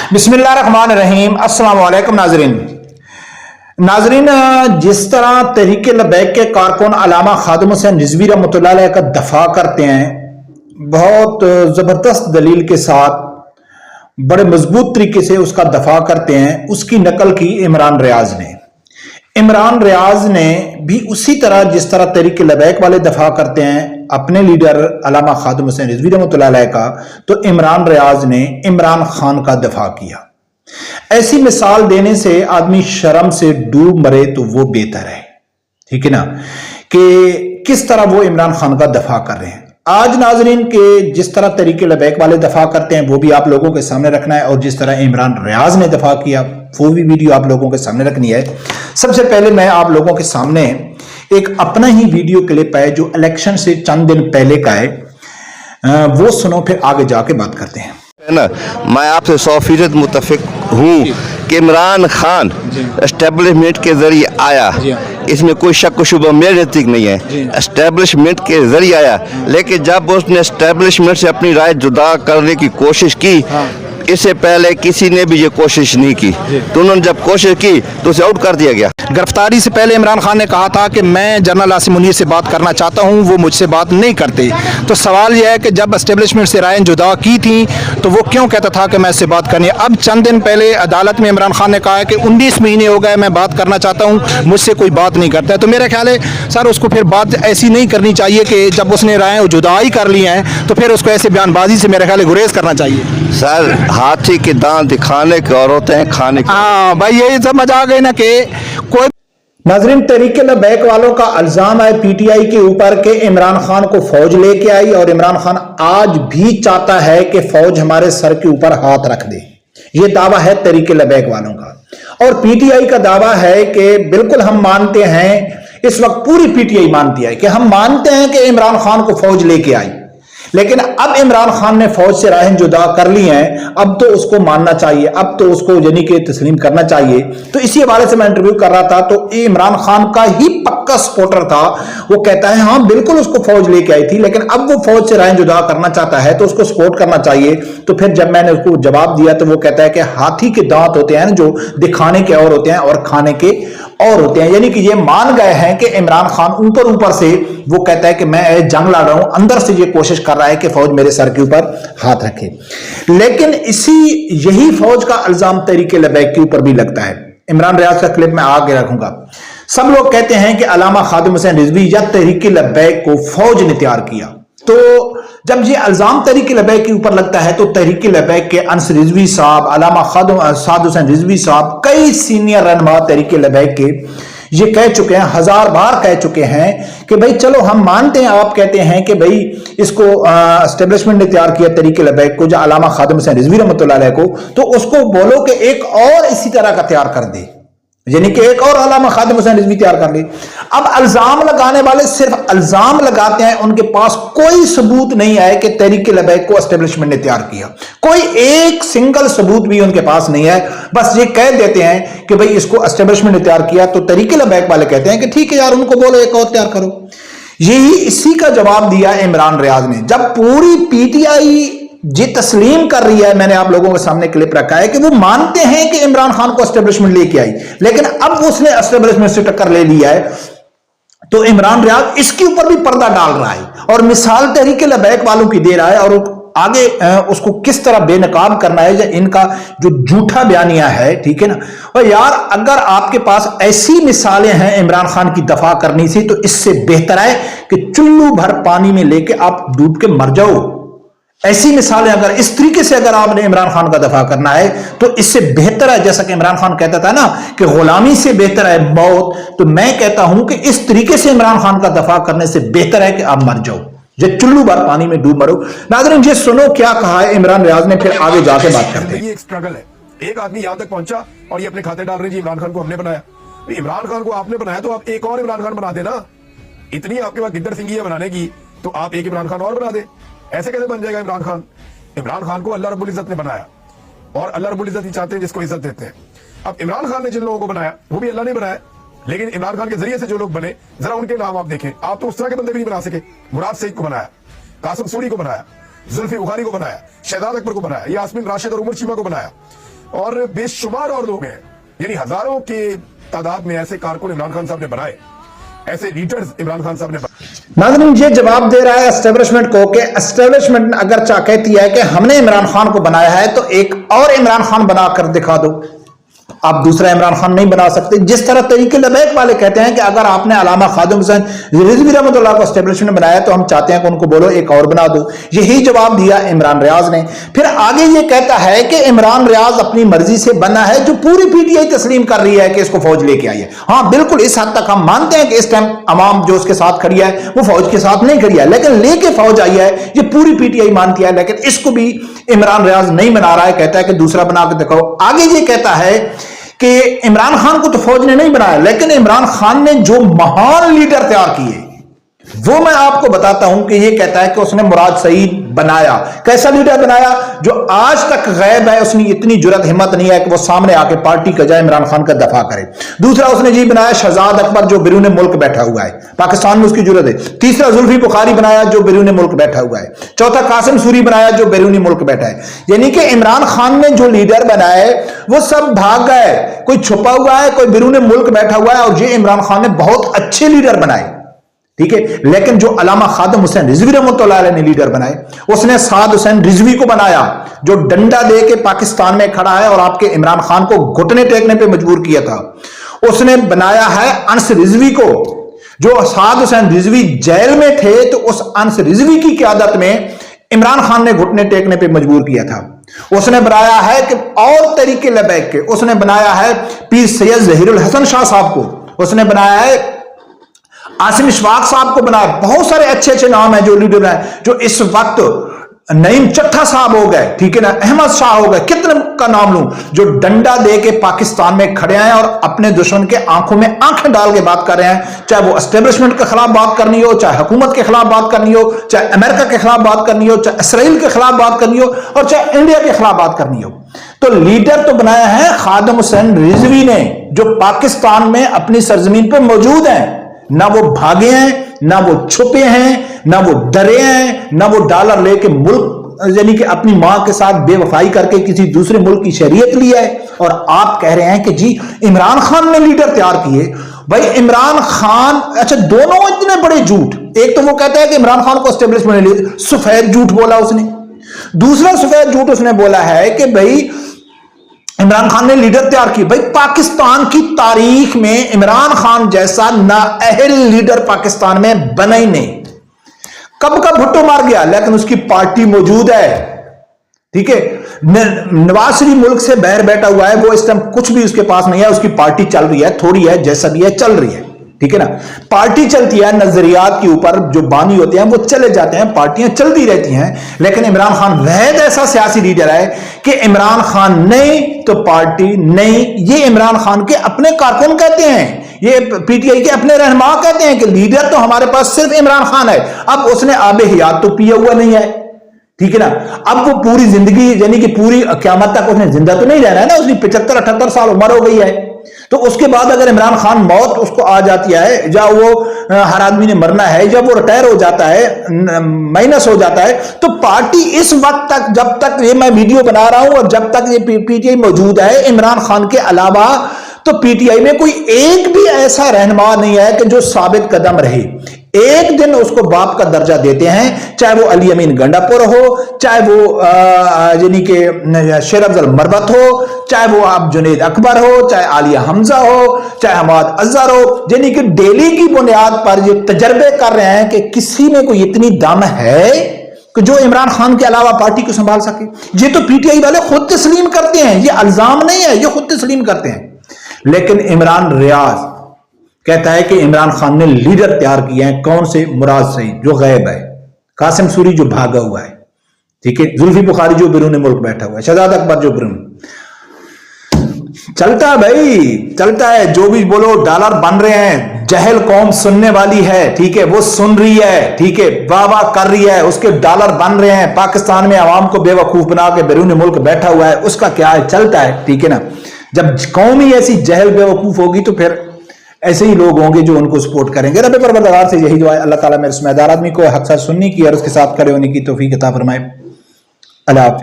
बिस्मिल्लाहिर्रहमानिर्रहीम। अस्सलाम वालेकुम नाजरीन, जिस तरह तहरीक लबैक के कारकुन अल्लामा खादिम हुसैन रिजवी रहमतुल्लाह अलैह का दफा करते हैं, बहुत जबरदस्त दलील के साथ बड़े मजबूत तरीके से उसका दफा करते हैं, उसकी नकल की इमरान रियाज ने भी उसी तरह जिस तरह तहरीक लबैक वाले दफा करते हैं अपने लीडर अल्लामा खादिम हुसैन रिजवी रहमतुल्लाह अलैह का, तो इमरान रियाज ने इमरान खान का दफा किया। ऐसी मिसाल देने से आदमी शर्म से डूब मरे तो वो बेहतर है, ठीक है ना, कि किस तरह वो इमरान खान का दफा कर रहे हैं। आज नाजरीन के जिस तरह तरीके लबैक वाले दफा करते हैं वो भी आप लोगों के सामने रखना है, और जिस तरह इमरान रियाज ने दफा किया वो भी वीडियो आप लोगों के सामने रखनी है। सबसे पहले मैं आप लोगों के सामने एक अपना ही वीडियो क्लिप है जो इलेक्शन से चंद दिन पहले का है, वो सुनो, फिर आगे जाके बात करते हैं। है ना, मैं आपसे 100% मुत्तफिक हूँ कि इमरान खान एस्टेब्लिशमेंट के जरिए आया, इसमें कोई शक व शुबा मेरे नज़दीक नहीं है। एस्टेब्लिशमेंट के जरिए आया, लेकिन जब उसने एस्टेब्लिशमेंट से अपनी राय जुदा करने की कोशिश की, इससे पहले किसी ने भी ये कोशिश नहीं की, तो उन्होंने जब कोशिश की तो उसे आउट कर दिया गया। गिरफ्तारी से पहले इमरान खान ने कहा था कि मैं जनरल आसिम मुनीर से बात करना चाहता हूं, वो मुझसे बात नहीं करते। तो सवाल यह है कि जब एस्टेब्लिशमेंट से राय जुदा की थी तो वो क्यों कहता था कि मैं इससे बात करनी है। अब चंद दिन पहले अदालत में इमरान खान ने कहा है कि 19 महीने हो गए मैं बात करना चाहता हूँ, मुझसे कोई बात नहीं करता है। तो मेरा ख्याल है सर उसको फिर बात ऐसी नहीं करनी चाहिए कि जब उसने राय जुदा ही कर ली हैं तो फिर उसको ऐसे बयानबाजी से मेरा ख्याल है गुरेज करना चाहिए। सर हाथी के दांत दिखाने के और होते हैं खाने के। हाँ भाई, यही समझ आ गई ना कि कोई नाजरीन, तहरीक लबैक वालों का इल्जाम है पीटीआई के ऊपर कि इमरान खान को फौज लेके आई, और इमरान खान आज भी चाहता है कि फौज हमारे सर के ऊपर हाथ रख दे। यह दावा है तहरीक लबैक वालों का, और पीटीआई का दावा है कि बिल्कुल हम मानते हैं, इस वक्त पूरी पीटीआई मानती है कि हम मानते हैं कि इमरान खान को फौज लेके आई, लेकिन अब इमरान खान ने फौज से राहें जुदा कर ली हैं, अब तो उसको मानना चाहिए, अब तो उसको यानी कि तस्लीम करना चाहिए। तो इसी हवाले से मैं इंटरव्यू कर रहा था, तो ये इमरान खान का ही पक्का सपोर्टर था। वो कहता है हाँ बिल्कुल उसको फौज लेके आई थी, लेकिन अब वो फौज से राहें जुदा करना चाहता है तो उसको सपोर्ट करना चाहिए। तो फिर जब मैंने उसको जवाब दिया तो वो कहता है कि हाथी के दांत होते हैं जो दिखाने के और होते हैं और खाने के और होते हैं, यानी कि ये मान गए हैं कि इमरान खान ऊपर ऊपर से वो कहता है कि मैं जंग लड़ रहा हूं, अंदर से ये कोशिश कर रहा है कि फौज मेरे सर के ऊपर हाथ रखे। लेकिन यही फौज का इल्जाम तहरीक लबैक के ऊपर भी लगता है। इमरान रियाज का क्लिप मैं आगे रखूंगा। सब लोग कहते हैं कि अल्लामा खादिम हुसैन रिजवी या तहरीक लबैक को फौज ने तैयार किया। तो जब ये इल्जाम तहरीक लबैक के ऊपर लगता है तो तहरीक लबैक के अनस रिजवी साहब, अल्लामा खादिम हुसैन रिजवी साहब, कई सीनियर रहनुमा तहरीक लबैक के ये कह चुके हैं, 1000 बार कह चुके हैं कि भाई चलो हम मानते हैं, आप कहते हैं कि भाई इसको एस्टेब्लिशमेंट ने तैयार किया तहरीक लबैक को, जो अल्लामा खादिम हुसैन रिजवी रहमतुल्लाह अलैह को, तो उसको बोलो कि एक और इसी तरह का तैयार कर दे, यानी कि एक और अल्लामा खादिम हुसैन रिजवी तैयार कर ले। अब इल्जाम लगाने वाले सिर्फ इल्जाम लगाते हैं, उनके पास कोई सबूत नहीं है कि तहरीक लबैक को एस्टेब्लिशमेंट ने तैयार किया। कोई एक सिंगल सबूत भी उनके पास नहीं है। बस ये कह देते हैं कि भाई इसको एस्टेब्लिशमेंट ने तैयार किया, तो तहरीक लबैक वाले कहते हैं कि ठीक है यार, उनको बोलो एक और तैयार करो। यही इसी का जवाब दिया इमरान रियाज ने, जब पूरी पीटीआई जी तस्लीम कर रही है। मैंने आप लोगों के सामने क्लिप रखा है कि वो मानते हैं कि इमरान खान को एस्टेब्लिशमेंट लेके आई, लेकिन अब उसने एस्टेब्लिशमेंट से टक्कर ले लिया है, तो इमरान रियाज इसके ऊपर भी पर्दा डाल रहा है और मिसाल तहरीक लबैक वालों की दे रहा है, और आगे उसको किस तरह बेनकाब करना है, या इनका जो झूठा बयानिया है, ठीक है ना। और यार अगर आपके पास ऐसी मिसालें हैं इमरान खान की दफा करनी से, तो इससे बेहतर है कि चुल्लू भर पानी में लेके आप डूब के मर जाओ। ऐसी मिसालें अगर इस तरीके से अगर आपने इमरान खान का दफा करना है तो इससे बेहतर है, जैसा कि इमरान खान कहता था ना कि गुलामी से बेहतर है मौत, तो मैं कहता हूं कि इस तरीके से इमरान खान का दफा करने से बेहतर है कि आप मर जाओ, जो चुल्लू भर पानी में डूब मरो। नाज़रीन ये सुनो क्या कहा है इमरान रियाज ने, फिर आगे जाके बात करते हैं। ये एक स्ट्रगल है, एक आदमी यहां तक पहुंचा और ये अपने खाते डाल रहे जी इमरान खान को हमने बनाया। इमरान खान को आपने बनाया तो आप एक और इमरान खान बना देना। इतनी आपके पास गिद्दर सिंगी है बनाने की, तो आप एक इमरान खान और बना दे। ऐसे कैसे बन जाएगा इमरान खान? इमरान खान को अल्लाह रब्बुल इज्जत ने बनाया, और अल्लाह रब्बुल इज्जत ही चाहते हैं जिसको इज्जत देते हैं। अब इमरान खान ने जिन लोगों को बनाया वो भी अल्लाह ने बनाया, लेकिन इमरान खान के जरिए से जो लोग बने, जरा उनके नाम आप देखें। आप तो उस तरह के बंदे भी नहीं बना सके। मुराद सईद को बनाया, कासिम सूरी को बनाया, जुल्फी बुखारी को बनाया, शहजाद अकबर को बनाया, यास्मीन राशिद और उमर चीमा को बनाया। और बेशुमार और लोग हैं, यानी हजारों के तादाद में ऐसे कारकुन इमरान खान साहब ने बनाए, ऐसे लीडर्स इमरान खान साहब ने नाज़रीन, ये जवाब दे रहा है एस्टेब्लिशमेंट को कि एस्टेब्लिशमेंट अगर कहती है कि हमने इमरान खान को बनाया है तो एक और इमरान खान बनाकर दिखा दो, आप दूसरा इमरान खान नहीं बना सकते। जिस तरह तहरीक लबैक वाले कहते हैं कि अगर आपने अल्लामा खादिम हुसैन रिजवी रहमतुल्लाह को एस्टेब्लिशमेंट बनाया तो हम चाहते हैं कि उनको बोलो एक और बना दो, यही जवाब दिया इमरान रियाज ने। फिर आगे ये कहता है कि इमरान रियाज अपनी मर्जी से बना है, जो पूरी पीटीआई तस्लीम कर रही है कि इसको फौज लेके आई है। हाँ बिल्कुल, इस हद तक हम मानते हैं कि इस टाइम अवाम जो उसके साथ खड़ी है वो फौज के साथ नहीं खड़ी है, लेकिन लेके फौज आई है ये पूरी पीटीआई मानती है, लेकिन इसको भी इमरान रियाज नहीं बना रहा है, कहता है कि दूसरा बना के दिखाओ। आगे ये कहता है कि इमरान खान को तो फौज ने नहीं बनाया, लेकिन इमरान खान ने जो महान लीडर तैयार किए वो मैं आपको बताता हूं कि ये कहता है कि उसने मुराद सईद बनाया। कैसा लीडर बनाया? जो आज तक गैब है, उसने इतनी जुरत हिम्मत नहीं है कि वो सामने आके पार्टी का जाए इमरान खान का दफा करे। दूसरा उसने जी बनाया शहजाद अकबर, जो बिरूने मुल्क बैठा हुआ है, पाकिस्तान में उसकी जुरत है। तीसरा जुल्फी बुखारी बनाया, जो बिरूने मुल्क बैठा हुआ है। चौथा कासिम सूरी बनाया, जो बैरूनी मुल्क बैठा है। यानी कि इमरान खान ने जो लीडर बनाए वो सब भाग गए, कोई छुपा हुआ है, कोई बिरूने मुल्क बैठा हुआ है, और ये इमरान खान ने बहुत अच्छे लीडर बनाए, ठीक है। लेकिन जो अल्लामा खादिम हुसैन रिजवी रहमतुल्लाह अलैह ने लीडर बनाए, उसने साद हुसैन रिजवी को बनाया, जो डंडा दे के पाकिस्तान में खड़ा है और आपके इमरान खान को घुटने टेकने पे मजबूर किया था। उसने बनाया है अंस रिजवी को, जो साद हुसैन रिजवी जेल में थे तो उस अंस रिजवी की क़यादत में इमरान खान ने घुटने टेकने पे मजबूर किया था। उसने बनाया है कि और तरीके लबैक के, उसने बनाया है पीर सैयद जहीरुल हसन शाह साहब को, उसने बनाया है आसिम इशफाक साहब को बनाया। बहुत सारे अच्छे अच्छे नाम हैं जो लीडर हैं, जो इस वक्त नईम चट्ठा साहब हो गए, ठीक है ना, अहमद शाह हो गए, कितने का नाम लूं, जो डंडा दे के पाकिस्तान में खड़े हैं और अपने दुश्मन के आंखों में आंखें डाल के बात कर रहे हैं। चाहे वो एस्टेब्लिशमेंट के खिलाफ बात करनी हो, चाहे हुकूमत के खिलाफ बात करनी हो, चाहे अमेरिका के खिलाफ बात करनी हो, चाहे इसराइल के खिलाफ बात करनी हो, और चाहे इंडिया के खिलाफ बात करनी हो। तो लीडर तो बनाया है खादिम हुसैन रिजवी ने, जो पाकिस्तान में अपनी सरजमीन पर मौजूद हैं। ना वो भागे हैं, ना वो छुपे हैं, ना वो डरे हैं, ना वो डॉलर लेके मुल्क यानी कि अपनी मां के साथ बेवफाई करके किसी दूसरे मुल्क की शरीयत ली है। और आप कह रहे हैं कि जी इमरान खान ने लीडर तैयार किए। भाई इमरान खान, अच्छा दोनों इतने बड़े झूठ, एक तो वो कहता है कि इमरान खान को एस्टेब्लिशमेंट ने सफेद झूठ बोला उसने, दूसरा सफेद झूठ उसने बोला है कि भाई इमरान खान ने लीडर तैयार की। भाई पाकिस्तान की तारीख में इमरान खान जैसा नाअहल लीडर पाकिस्तान में बना ही नहीं। कब का भुट्टो मार गया, लेकिन उसकी पार्टी मौजूद है, ठीक है। नवाज शरीफ मुल्क से बाहर बैठा हुआ है, वो इस टाइम कुछ भी उसके पास नहीं है, उसकी पार्टी चल रही है, थोड़ी है, जैसा भी है चल रही है, ठीक है ना। पार्टी चलती है, नजरियात के ऊपर जो बानी होते हैं वो चले जाते हैं, पार्टियां चलती रहती हैं। लेकिन इमरान खान वह ऐसा सियासी लीडर है कि इमरान खान नहीं तो पार्टी नहीं। ये इमरान खान के अपने कारकुन कहते हैं, ये पीटीआई के अपने रहनुमा कहते हैं कि लीडर तो हमारे पास सिर्फ इमरान खान है। अब उसने आबे हयात तो पिया हुआ नहीं है, ठीक है ना। अब वो पूरी जिंदगी यानी कि पूरी क़यामत तक उसने जिंदा तो नहीं रहना है ना, उसकी 75-78 साल उम्र हो गई है। तो उसके बाद अगर इमरान खान मौत उसको आ जाती है, या वो हर आदमी ने मरना है, जब वो रिटायर हो जाता है, माइनस हो जाता है, तो पार्टी इस वक्त तक, जब तक ये मैं वीडियो बना रहा हूं और जब तक ये पीटीआई मौजूद है, इमरान खान के अलावा तो पीटीआई में कोई एक भी ऐसा रहनुमा नहीं है कि जो साबित कदम रहे। एक दिन उसको बाप का दर्जा देते हैं, चाहे वो अली अमीन गंडापुर हो, चाहे वो यानी कि शेर अफजल मरबत हो, चाहे वो आप जुनेद अकबर हो, चाहे आलिया हमजा हो, चाहे हमाद अजहर हो, यानी कि डेली की बुनियाद पर ये तजर्बे कर रहे हैं कि किसी में कोई इतनी दम है कि जो इमरान खान के अलावा पार्टी को संभाल सके। ये तो पीटीआई वाले खुद तस्लीम करते हैं, ये इल्जाम नहीं है, ये खुद तस्लीम करते हैं। लेकिन इमरान रियाज कहता है कि इमरान खान ने लीडर तैयार किए हैं, कौन से? मुराद सईद जो गैब है, कासिम सूरी जो भागा हुआ है, ठीक है, जुल्फी बुखारी जो बिरूने मुल्क बैठा हुआ है, शहजाद अकबर जो बिरून। चलता है भाई, चलता है, जो भी बोलो डॉलर बन रहे हैं, जहल कौम सुनने वाली है, ठीक है, वो सुन रही है, ठीक है, वाह वाह कर रही है, उसके डॉलर बन रहे हैं। पाकिस्तान में आवाम को बेवकूफ बना के बिरूने मुल्क बैठा हुआ है, उसका क्या है, चलता है, ठीक है ना। जब कौम ही ऐसी जहल बेवकूफ होगी तो फिर ऐसे ही लोग होंगे जो उनको सपोर्ट करेंगे। रब परवरदिगार से यही दुआ है, अल्लाह ताला मेरे समझदार आदमी को हक सच सुनने की और उसके साथ खड़े होने की तौफीक अता फरमाए। अल्लाह हाफ़िज़।